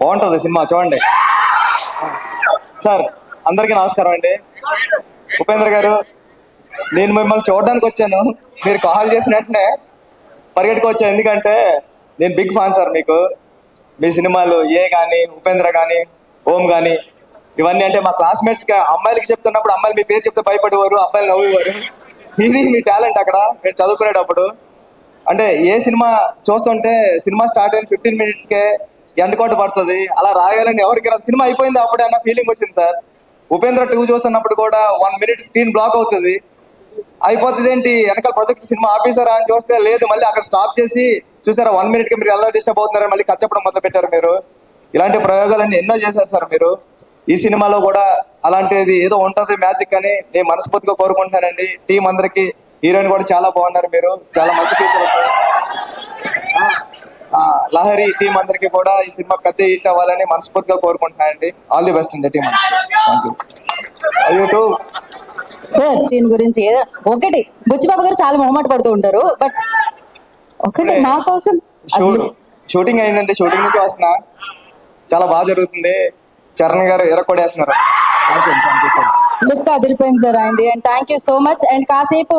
బాగుంటుంది సినిమా, చూడండి. సార్, అందరికీ నమస్కారం అండి. ఉపేంద్ర గారు, నేను మిమ్మల్ని చూడడానికి వచ్చాను. మీరు కాల్ చేసిన వెంటనే పరిగెట్టుకు వచ్చాను, ఎందుకంటే నేను బిగ్ ఫ్యాన్ సార్ మీకు. మీ సినిమాలు ఏ కానీ, ఉపేంద్ర కానీ, ఓం కానీ, ఇవన్నీ అంటే మా క్లాస్మేట్స్ అమ్మాయిలకి చెప్తున్నప్పుడు అమ్మాయిలు మీ పేరు చెప్తే భయపడేవారు, అబ్బాయిలు నవ్వేవారు. ఇది మీ టాలెంట్ అక్కడ మీరు చదువుకునేటప్పుడు. అంటే ఏ సినిమా చూస్తుంటే సినిమా స్టార్ట్ అయిన 15 minutesకే ఎండ్ కోట పడుతుంది, అలా రాయాలని ఎవరికి రాదు. సినిమా అయిపోయింది అప్పుడే అన్న ఫీలింగ్ వచ్చింది సార్. ఉపేంద్ర 2 చూస్తున్నప్పుడు కూడా 1 minute స్క్రీన్ బ్లాక్ అవుతుంది. అయిపోతుంది ఏంటి, వెనకాల ప్రొజెక్ట్ సినిమా ఆఫీసరా అని చూస్తే లేదు, మళ్ళీ అక్కడ స్టాప్ చేసి చూసారా 1 minute మీరు ఎలా డిస్టర్బ్ అవుతున్నారని మళ్ళీ కచ్చపడం మొదలు పెట్టారు మీరు. ఇలాంటి ప్రయోగాలన్నీ ఎన్నో చేశారు సార్ మీరు. ఈ సినిమాలో కూడా అలాంటిది ఏదో ఉంటది మ్యాజిక్ అని నేను మనస్ఫూర్తిగా కోరుకుంటున్నానండి. టీం అందరికి, హీరోయిన్ కూడా చాలా బాగున్నారు, మీరు చాలా మంచి ఫీచర్. లహరి టీం అందరికి కూడా ఈ సినిమా పెద్ద హిట్ అవ్వాలని మనస్ఫూర్తిగా కోరుకుంటున్నానండి. ఆల్ ది బెస్ట్ అండి టీం అందరికి. సార్ దీని గురించి ఒకటి, బుచ్చిబాబు గారు చాలా మొహమాట పడుతూ ఉంటారు, బట్ ఒకటి మా కోసం షూటింగ్ అయిందండి, షూటింగ్ నుంచి వస్తున్నా, చాలా బాగా జరుగుతుంది. చరణ్ గారు ఎరకొడేస్తున్నారు. లుక్ అదిరిపోయింది సార్ అయింది. And thank you so much. And కాసేపు